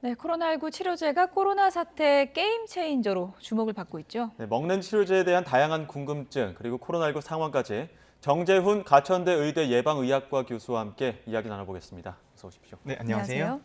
네, 코로나19 치료제가 코로나 사태 게임 체인저로 주목을 받고 있죠. 네, 먹는 치료제에 대한 다양한 궁금증, 그리고 코로나19 상황까지 정재훈 가천대 의대 예방의학과 교수와 함께 이야기 나눠보겠습니다. 어서 오십시오. 네, 안녕하세요.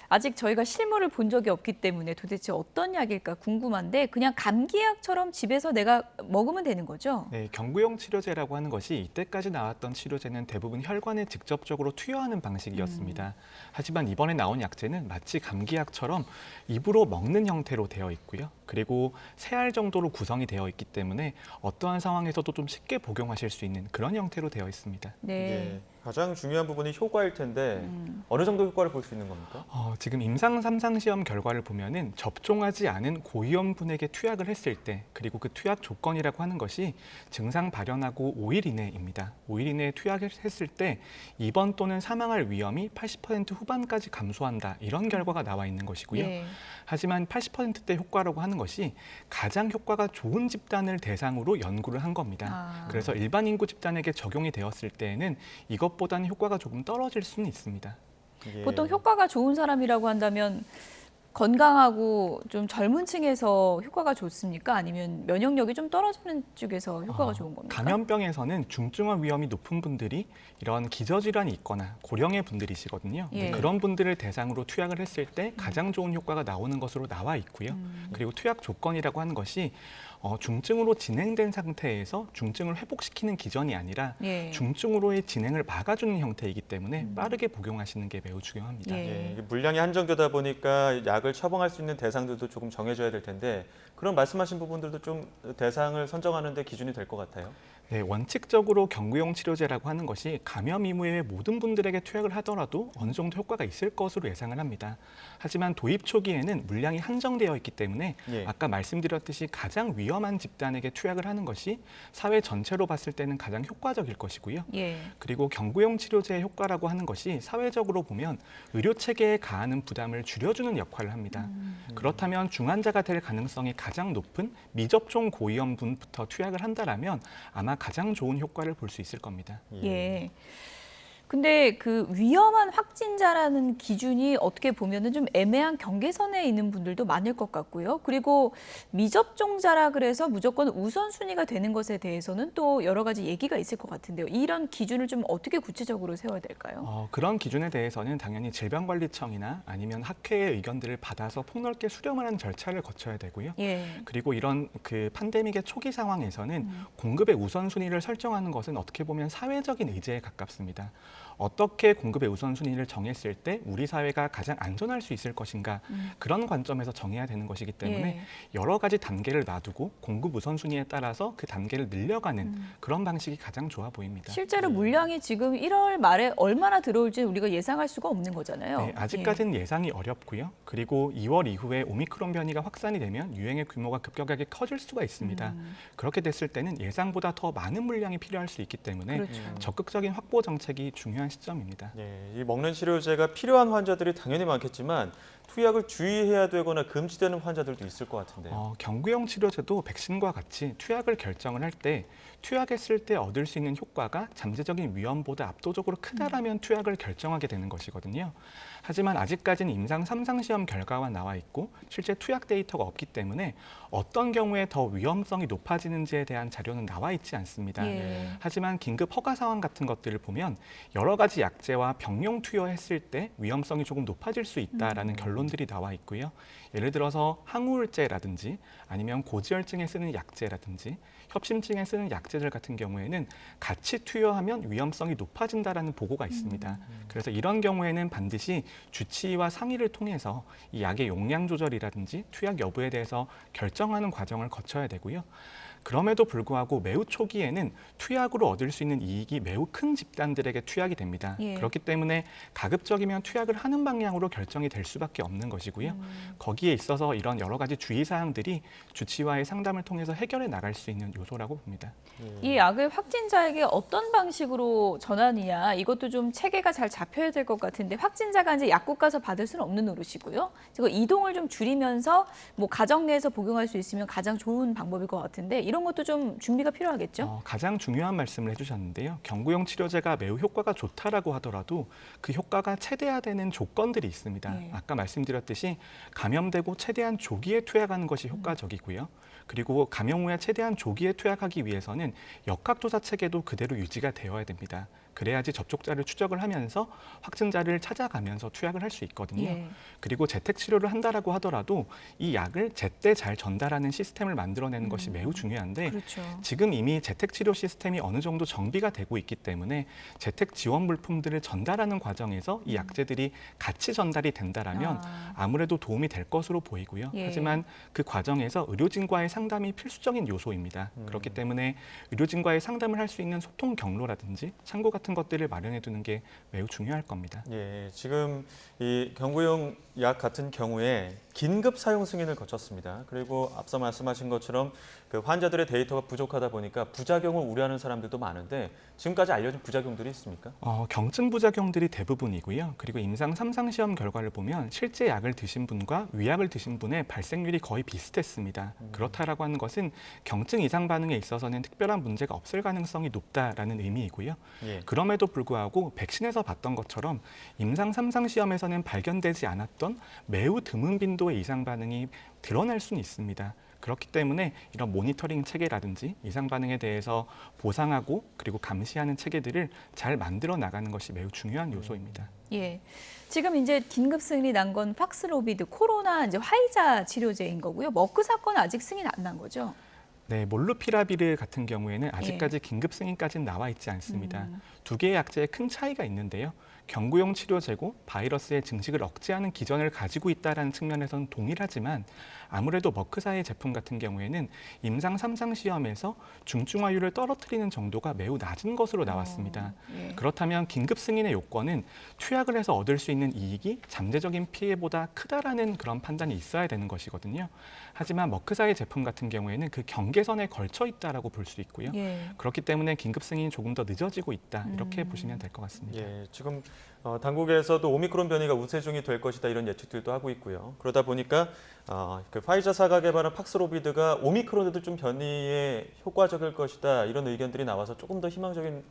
아직 저희가 실물을 본 적이 없기 때문에 도대체 어떤 약일까 궁금한데 그냥 감기약처럼 집에서 내가 먹으면 되는 거죠? 네, 경구용 치료제라고 하는 것이 이때까지 나왔던 치료제는 대부분 혈관에 직접적으로 투여하는 방식이었습니다. 하지만 이번에 나온 약제는 마치 감기약처럼 입으로 먹는 형태로 되어 있고요. 그리고 3알 정도로 구성이 되어 있기 때문에 어떠한 상황에서도 좀 쉽게 복용하실 수 있는 그런 형태로 되어 있습니다. 네. 가장 중요한 부분이 효과일 텐데 어느 정도 효과를 볼 수 있는 겁니까? 지금 임상 3상 시험 결과를 보면은 접종하지 않은 고위험군에게 투약을 했을 때, 그리고 그 투약 조건이라고 하는 것이 증상 발현하고 5일 이내입니다. 5일 이내에 투약을 했을 때 입원 또는 사망할 위험이 80% 후반까지 감소한다, 이런 결과가 나와 있는 것이고요. 예. 하지만 80%대 효과라고 하는 것이 가장 효과가 좋은 집단을 대상으로 연구를 한 겁니다. 그래서 일반 인구 집단에게 적용이 되었을 때에는 이것보다는 효과가 조금 떨어질 수는 있습니다. 예. 보통 효과가 좋은 사람이라고 한다면 건강하고 좀 젊은 층에서 효과가 좋습니까? 아니면 면역력이 좀 떨어지는 쪽에서 효과가 좋은 겁니까? 감염병에서는 중증화 위험이 높은 분들이 이런 기저질환이 있거나 고령의 분들이시거든요. 예. 그런 분들을 대상으로 투약을 했을 때 가장 좋은 효과가 나오는 것으로 나와 있고요. 그리고 투약 조건이라고 하는 것이 중증으로 진행된 상태에서 중증을 회복시키는 기전이 아니라 예. 중증으로의 진행을 막아주는 형태이기 때문에 빠르게 복용하시는 게 매우 중요합니다. 예. 예, 이게 물량이 한정되다 보니까 약을 처방할 수 있는 대상들도 조금 정해져야 될 텐데 그런 말씀하신 부분들도 좀 대상을 선정하는 데 기준이 될 것 같아요. 네, 원칙적으로 경구용 치료제라고 하는 것이 감염 이후에 모든 분들에게 투약을 하더라도 어느 정도 효과가 있을 것으로 예상을 합니다. 하지만 도입 초기에는 물량이 한정되어 있기 때문에 예. 아까 말씀드렸듯이 가장 위험한 집단에게 투약을 하는 것이 사회 전체로 봤을 때는 가장 효과적일 것이고요. 예. 그리고 경구용 치료제의 효과라고 하는 것이 사회적으로 보면 의료 체계에 가하는 부담을 줄여주는 역할을 합니다. 그렇다면 중환자가 될 가능성이 가장 높은 미접종 고위험군부터 투약을 한다라면 아마 가장 좋은 효과를 볼 수 있을 겁니다. 예. 근데 그 위험한 확진자라는 기준이 어떻게 보면은 좀 애매한 경계선에 있는 분들도 많을 것 같고요. 그리고 미접종자라 그래서 무조건 우선순위가 되는 것에 대해서는 또 여러 가지 얘기가 있을 것 같은데요. 이런 기준을 좀 어떻게 구체적으로 세워야 될까요? 그런 기준에 대해서는 당연히 질병관리청이나 아니면 학회의 의견들을 받아서 폭넓게 수렴하는 절차를 거쳐야 되고요. 예. 그리고 이런 그 팬데믹의 초기 상황에서는 공급의 우선순위를 설정하는 것은 어떻게 보면 사회적인 의제에 가깝습니다. 어떻게 공급의 우선순위를 정했을 때 우리 사회가 가장 안전할 수 있을 것인가, 그런 관점에서 정해야 되는 것이기 때문에 여러 가지 단계를 놔두고 공급 우선순위에 따라서 그 단계를 늘려가는 그런 방식이 가장 좋아 보입니다. 실제로 물량이 지금 1월 말에 얼마나 들어올지 우리가 예상할 수가 없는 거잖아요. 네, 아직까지는 예상이 어렵고요. 그리고 2월 이후에 오미크론 변이가 확산이 되면 유행의 규모가 급격하게 커질 수가 있습니다. 그렇게 됐을 때는 예상보다 더 많은 물량이 필요할 수 있기 때문에 그렇죠. 적극적인 확보 정책이 중요한 시점입니다. 예, 이 먹는 치료제가 필요한 환자들이 당연히 많겠지만 투약을 주의해야 되거나 금지되는 환자들도 있을 것 같은데요. 경구용 치료제도 백신과 같이 투약을 결정을 할 때 투약했을 때 얻을 수 있는 효과가 잠재적인 위험보다 압도적으로 크다라면 투약을 결정하게 되는 것이거든요. 하지만 아직까지는 임상 3상 시험 결과가 나와 있고 실제 투약 데이터가 없기 때문에 어떤 경우에 더 위험성이 높아지는지에 대한 자료는 나와 있지 않습니다. 예. 하지만 긴급 허가 상황 같은 것들을 보면 여러 가지 약제와 병용 투여했을 때 위험성이 조금 높아질 수 있다라는 결론들이 나와 있고요. 예를 들어서 항우울제라든지 아니면 고지혈증에 쓰는 약제라든지 협심증에 쓰는 약제들 같은 경우에는 같이 투여하면 위험성이 높아진다라는 보고가 있습니다. 그래서 이런 경우에는 반드시 주치의와 상의를 통해서 이 약의 용량 조절이라든지 투약 여부에 대해서 결정하는 과정을 거쳐야 되고요. 그럼에도 불구하고 매우 초기에는 투약으로 얻을 수 있는 이익이 매우 큰 집단들에게 투약이 됩니다. 예. 그렇기 때문에 가급적이면 투약을 하는 방향으로 결정이 될 수밖에 없는 것이고요. 거기에 있어서 이런 여러 가지 주의사항들이 주치의와의 상담을 통해서 해결해 나갈 수 있는 요소라고 봅니다. 이 약을 확진자에게 어떤 방식으로 전하느냐 이것도 좀 체계가 잘 잡혀야 될 것 같은데 확진자가 이제 약국 가서 받을 수는 없는 노릇이고요. 그리고 이동을 좀 줄이면서 뭐 가정 내에서 복용할 수 있으면 가장 좋은 방법일 것 같은데 이런 것도 좀 준비가 필요하겠죠? 가장 중요한 말씀을 해주셨는데요. 경구용 치료제가 매우 효과가 좋다라고 하더라도 그 효과가 최대화되는 조건들이 있습니다. 네. 아까 말씀드렸듯이 감염되고 최대한 조기에 투약하는 것이 효과적이고요. 그리고 감염 후에 최대한 조기에 투약하기 위해서는 역학조사 체계도 그대로 유지가 되어야 됩니다. 그래야지 접촉자를 추적을 하면서 확진자를 찾아가면서 투약을 할 수 있거든요. 예. 그리고 재택 치료를 한다라고 하더라도 이 약을 제때 잘 전달하는 시스템을 만들어내는 것이 매우 중요한데 그렇죠. 지금 이미 재택 치료 시스템이 어느 정도 정비가 되고 있기 때문에 재택 지원 물품들을 전달하는 과정에서 이 약제들이 같이 전달이 된다라면 아무래도 도움이 될 것으로 보이고요. 예. 하지만 그 과정에서 의료진과의 상담이 필수적인 요소입니다. 그렇기 때문에 의료진과의 상담을 할 수 있는 소통 경로라든지 창구 같은 것들을 마련해 두는 게 매우 중요할 겁니다. 예, 지금 이 경구용 약 같은 경우에 긴급 사용 승인을 거쳤습니다. 그리고 앞서 말씀하신 것처럼 그 환자들의 데이터가 부족하다 보니까 부작용을 우려하는 사람들도 많은데 지금까지 알려진 부작용들이 있습니까? 경증 부작용들이 대부분이고요. 그리고 임상 3상 시험 결과를 보면 실제 약을 드신 분과 위약을 드신 분의 발생률이 거의 비슷했습니다. 그렇다라고 하는 것은 경증 이상 반응에 있어서는 특별한 문제가 없을 가능성이 높다라는 의미이고요. 예. 그럼에도 불구하고 백신에서 봤던 것처럼 임상 3상 시험에서는 발견되지 않았던 매우 드문 빈도의 이상 반응이 드러날 수는 있습니다. 그렇기 때문에 이런 모니터링 체계라든지 이상 반응에 대해서 보상하고 그리고 감시하는 체계들을 잘 만들어 나가는 것이 매우 중요한 요소입니다. 예. 지금 이제 긴급 승인이 난 건 팍스로비드 코로나 이제 화이자 치료제인 거고요. 머크 사건은 아직 승인 안 난 거죠? 네, 몰루피라비르 같은 경우에는 아직까지 긴급 승인까지는 나와 있지 않습니다. 두 개의 약제에 큰 차이가 있는데요. 경구용 치료제고 바이러스의 증식을 억제하는 기전을 가지고 있다는 측면에서는 동일하지만 아무래도 머크사의 제품 같은 경우에는 임상 3상 시험에서 중증화율을 떨어뜨리는 정도가 매우 낮은 것으로 나왔습니다. 예. 그렇다면 긴급 승인의 요건은 투약을 해서 얻을 수 있는 이익이 잠재적인 피해보다 크다라는 그런 판단이 있어야 되는 것이거든요. 하지만 머크사의 제품 같은 경우에는 그 경계선에 걸쳐 있다라고 볼 수 있고요. 예. 그렇기 때문에 긴급 승인이 조금 더 늦어지고 있다 이렇게 보시면 될 것 같습니다. 예, 지금 당국에서도 오미크론 변이가 우세종이 될 것이다 이런 예측들도 하고 있고요. 그러다 보니까 그 파이자사가 개발한 팍스로비드가 오미크론에도 좀 변이에 효과적일 것이다 이런 의견들이 나와서 조금 더 희망적인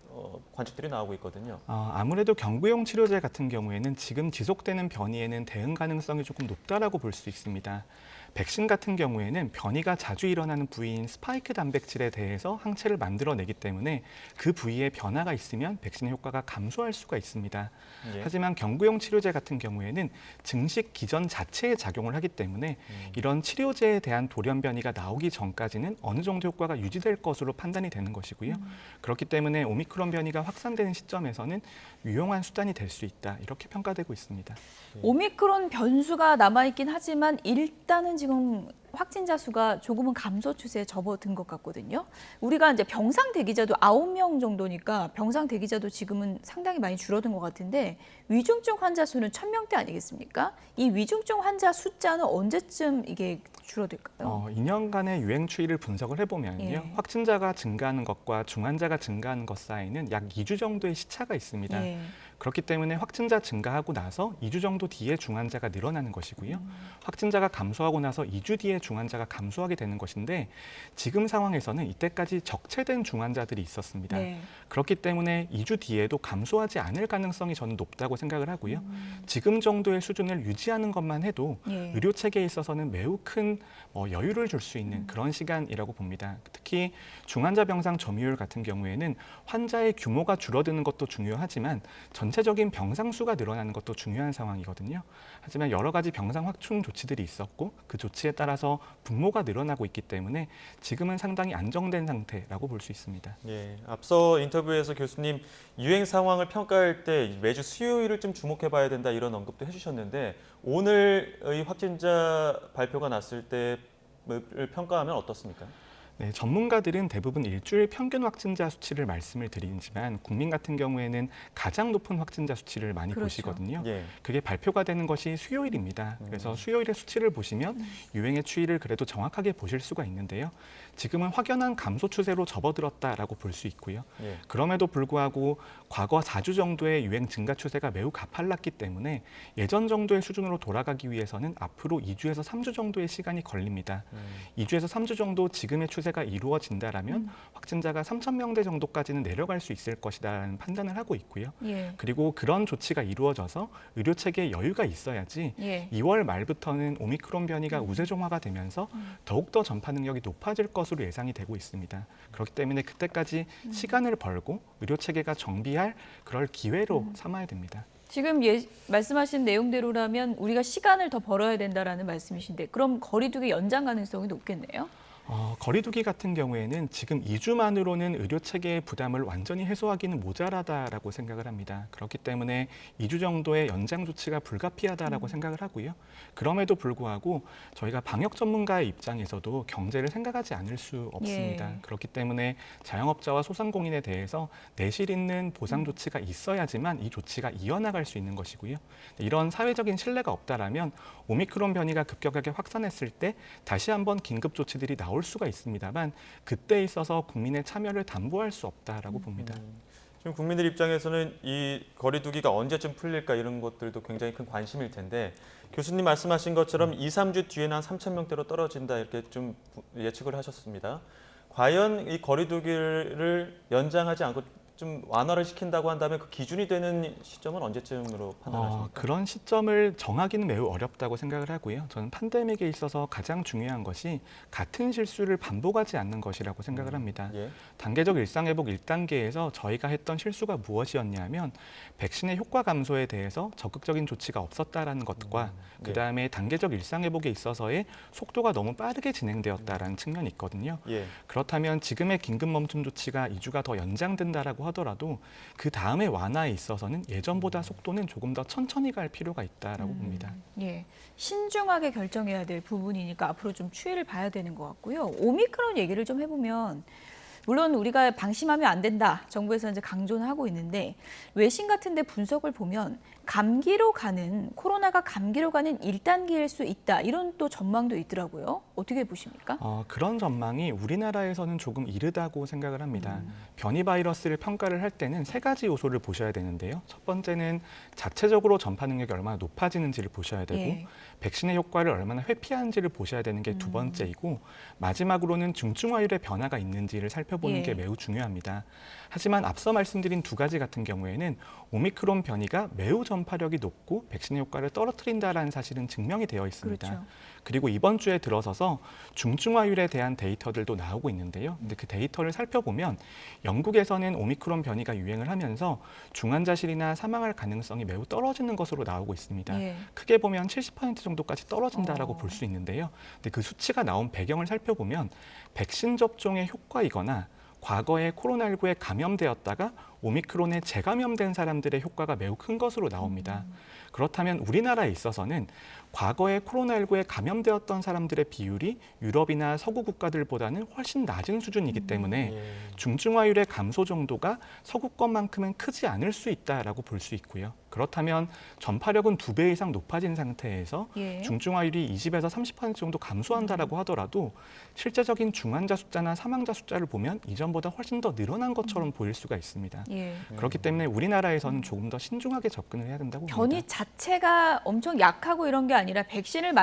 관측들이 나오고 있거든요. 아무래도 경구용 치료제 같은 경우에는 지금 지속되는 변이에는 대응 가능성이 조금 높다라고 볼 수 있습니다. 백신 같은 경우에는 변이가 자주 일어나는 부위인 스파이크 단백질에 대해서 항체를 만들어내기 때문에 그 부위에 변화가 있으면 백신의 효과가 감소할 수가 있습니다. 예. 하지만 경구용 치료제 같은 경우에는 증식 기전 자체에 작용을 하기 때문에 이런 치료제에 대한 돌연 변이가 나오기 전까지는 어느 정도 효과가 유지될 것으로 판단이 되는 것이고요. 그렇기 때문에 오미크론 변이가 확산되는 시점에서는 유용한 수단이 될 수 있다 이렇게 평가되고 있습니다. 오미크론 변수가 남아있긴 하지만 일단은 지금 확진자 수가 조금은 감소 추세에 접어든 것 같거든요. 우리가 이제 병상 대기자도 9명 정도니까 병상 대기자도 지금은 상당히 많이 줄어든 것 같은데 위중증 환자 수는 1,000명대 아니겠습니까? 이 위중증 환자 숫자는 언제쯤 이게 줄어들까요? 2년간의 유행 추이를 분석을 해보면요. 예. 확진자가 증가하는 것과 중환자가 증가하는 것 사이는 약 2주 정도의 시차가 있습니다. 예. 그렇기 때문에 확진자 증가하고 나서 2주 정도 뒤에 중환자가 늘어나는 것이고요. 확진자가 감소하고 나서 2주 뒤에 중환자가 감소하게 되는 것인데 지금 상황에서는 이때까지 적체된 중환자들이 있었습니다. 네. 그렇기 때문에 2주 뒤에도 감소하지 않을 가능성이 저는 높다고 생각을 하고요. 지금 정도의 수준을 유지하는 것만 해도 예. 의료 체계에 있어서는 매우 큰 여유를 줄 수 있는 그런 시간이라고 봅니다. 특히 중환자 병상 점유율 같은 경우에는 환자의 규모가 줄어드는 것도 중요하지만 전체적인 병상 수가 늘어나는 것도 중요한 상황이거든요. 하지만 여러 가지 병상 확충 조치들이 있었고 그 조치에 따라서 분모가 늘어나고 있기 때문에 지금은 상당히 안정된 상태라고 볼 수 있습니다. 예, 앞서 인터뷰에서 교수님 유행 상황을 평가할 때 매주 수요일을 좀 주목해 봐야 된다 이런 언급도 해주셨는데 오늘의 확진자 발표가 났을 때를 평가하면 어떻습니까? 네, 전문가들은 대부분 일주일 평균 확진자 수치를 말씀을 드리지만 국민 같은 경우에는 가장 높은 확진자 수치를 많이 그렇죠. 보시거든요. 예. 그게 발표가 되는 것이 수요일입니다. 그래서 수요일의 수치를 보시면 유행의 추이를 그래도 정확하게 보실 수가 있는데요. 지금은 확연한 감소 추세로 접어들었다라고 볼 수 있고요. 예. 그럼에도 불구하고 과거 4주 정도의 유행 증가 추세가 매우 가팔랐기 때문에 예전 정도의 수준으로 돌아가기 위해서는 앞으로 2주에서 3주 정도의 시간이 걸립니다. 2주에서 3주 정도 지금의 추세 추세가 이루어진다라면 확진자가 3,000명대 정도까지는 내려갈 수 있을 것이다라는 판단을 하고 있고요. 예. 그리고 그런 조치가 이루어져서 의료 체계에 여유가 있어야지 예. 2월 말부터는 오미크론 변이가 우세종화가 되면서 더욱더 전파 능력이 높아질 것으로 예상이 되고 있습니다. 그렇기 때문에 그때까지 시간을 벌고 의료 체계가 정비할 그럴 기회로 삼아야 됩니다. 지금 말씀하신 내용대로라면 우리가 시간을 더 벌어야 된다라는 말씀이신데 그럼 거리두기 연장 가능성이 높겠네요. 거리두기 같은 경우에는 지금 2주만으로는 의료 체계의 부담을 완전히 해소하기는 모자라다라고 생각을 합니다. 그렇기 때문에 2주 정도의 연장 조치가 불가피하다라고 생각을 하고요. 그럼에도 불구하고 저희가 방역 전문가의 입장에서도 경제를 생각하지 않을 수 없습니다. 예. 그렇기 때문에 자영업자와 소상공인에 대해서 내실 있는 보상 조치가 있어야지만 이 조치가 이어나갈 수 있는 것이고요. 이런 사회적인 신뢰가 없다라면 오미크론 변이가 급격하게 확산했을 때 다시 한번 긴급 조치들이 나올 수가 있습니다만 그때 있어서 국민의 참여를 담보할 수 없다라고 봅니다. 지금 국민들 입장에서는 이 거리두기가 언제쯤 풀릴까 이런 것들도 굉장히 큰 관심일 텐데 교수님 말씀하신 것처럼 2, 3주 뒤에는 한 3,000명대로 떨어진다 이렇게 좀 예측을 하셨습니다. 과연 이 거리두기를 연장하지 않고 좀 완화를 시킨다고 한다면 그 기준이 되는 시점은 언제쯤으로 판단하십니까? 그런 시점을 정하기는 매우 어렵다고 생각을 하고요. 저는 팬데믹에 있어서 가장 중요한 것이 같은 실수를 반복하지 않는 것이라고 생각을 합니다. 예. 단계적 일상회복 1단계에서 저희가 했던 실수가 무엇이었냐면 백신의 효과 감소에 대해서 적극적인 조치가 없었다라는 것과 그다음에 단계적 일상회복에 있어서의 속도가 너무 빠르게 진행되었다라는 측면이 있거든요. 예. 그렇다면 지금의 긴급 멈춤 조치가 2주가 더 연장된다라고 하더라도 그 다음에 완화에 있어서는 예전보다 속도는 조금 더 천천히 갈 필요가 있다라고 봅니다. 예, 신중하게 결정해야 될 부분이니까 앞으로 좀 추이를 봐야 되는 것 같고요. 오미크론 얘기를 좀 해보면 물론 우리가 방심하면 안 된다. 정부에서 이제 강조는 하고 있는데 외신 같은 데 분석을 보면 코로나가 감기로 가는 1단계일 수 있다. 이런 또 전망도 있더라고요. 어떻게 보십니까? 그런 전망이 우리나라에서는 조금 이르다고 생각을 합니다. 변이 바이러스를 평가를 할 때는 세 가지 요소를 보셔야 되는데요. 첫 번째는 자체적으로 전파 능력이 얼마나 높아지는지를 보셔야 되고 예. 백신의 효과를 얼마나 회피하는지를 보셔야 되는 게 두 번째이고 마지막으로는 중증화율의 변화가 있는지를 살펴보는 예. 게 매우 중요합니다. 하지만 앞서 말씀드린 두 가지 같은 경우에는 오미크론 변이가 매우 전파력이 높고 백신의 효과를 떨어뜨린다라는 사실은 증명이 되어 있습니다. 그렇죠. 그리고 이번 주에 들어서서 중증화율에 대한 데이터들도 나오고 있는데요. 근데 그 데이터를 살펴보면 영국에서는 오미크론 변이가 유행을 하면서 중환자실이나 사망할 가능성이 매우 떨어지는 것으로 나오고 있습니다. 예. 크게 보면 70% 정도까지 떨어진다라고 볼 수 있는데요. 근데 그 수치가 나온 배경을 살펴보면 백신 접종의 효과이거나 과거에 코로나19에 감염되었다가 오미크론에 재감염된 사람들의 효과가 매우 큰 것으로 나옵니다. 그렇다면 우리나라에 있어서는 과거에 코로나19에 감염되었던 사람들의 비율이 유럽이나 서구 국가들보다는 훨씬 낮은 수준이기 때문에 예. 중증화율의 감소 정도가 서구 것만큼은 크지 않을 수 있다라고 볼 수 있고요. 그렇다면 전파력은 2배 이상 높아진 상태에서 예. 중증화율이 20에서 30% 정도 감소한다라고 하더라도 실제적인 중환자 숫자나 사망자 숫자를 보면 이전보다 훨씬 더 늘어난 것처럼 보일 수가 있습니다. 예. 그렇기 때문에 우리나라에서는 조금 더 신중하게 접근을 해야 된다고 변이 봅니다. 자체가 엄청 약하고 이런 게 아니라 백신을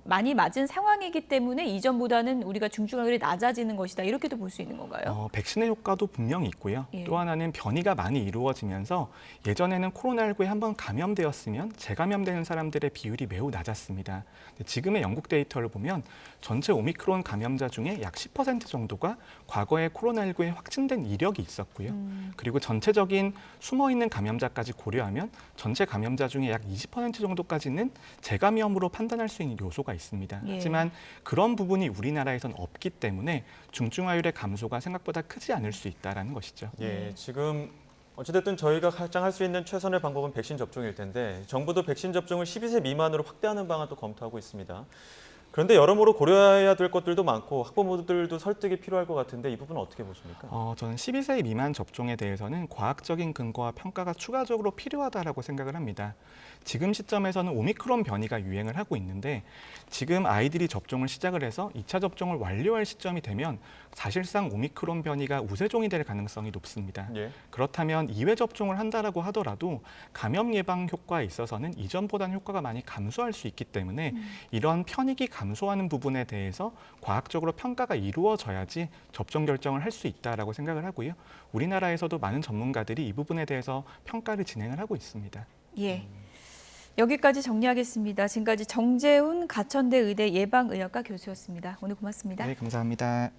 많이 맞은 상황이기 때문에 이전보다는 우리가 중증화율이 낮아지는 것이다. 이렇게도 볼 수 있는 건가요? 백신의 효과도 분명히 있고요. 예. 또 하나는 변이가 많이 이루어지면서 예전에는 코로나19에 한번 감염되었으면 재감염되는 사람들의 비율이 매우 낮았습니다. 근데 지금의 영국 데이터를 보면 전체 오미크론 감염자 중에 약 10% 정도가 과거에 코로나19에 확진된 이력이 있었고요. 그리고 전체적인 숨어있는 감염자까지 고려하면 전체 감염자 중에 약 20% 정도까지는 재감염으로 판단할 수 있는 요소가 있습니다. 예. 하지만 그런 부분이 우리나라에선 없기 때문에 중증화율의 감소가 생각보다 크지 않을 수 있다는 것이죠. 예, 지금 어찌됐든 저희가 가장 할 수 있는 최선의 방법은 백신 접종일 텐데 정부도 백신 접종을 12세 미만으로 확대하는 방안도 검토하고 있습니다. 그런데 여러모로 고려해야 될 것들도 많고 학부모들도 설득이 필요할 것 같은데 이 부분은 어떻게 보십니까? 저는 12세 미만 접종에 대해서는 과학적인 근거와 평가가 추가적으로 필요하다라고 생각을 합니다. 지금 시점에서는 오미크론 변이가 유행을 하고 있는데 지금 아이들이 접종을 시작을 해서 2차 접종을 완료할 시점이 되면 사실상 오미크론 변이가 우세종이 될 가능성이 높습니다. 예. 그렇다면 2회 접종을 한다라고 하더라도 감염 예방 효과에 있어서는 이전보다는 효과가 많이 감소할 수 있기 때문에 이런 편익이 감소하는 부분에 대해서 과학적으로 평가가 이루어져야지 접종 결정을 할 수 있다라고 생각을 하고요. 우리나라에서도 많은 전문가들이 이 부분에 대해서 평가를 진행을 하고 있습니다. 예. 여기까지 정리하겠습니다. 지금까지 정재훈 가천대 의대 예방의학과 교수였습니다. 오늘 고맙습니다. 네, 감사합니다.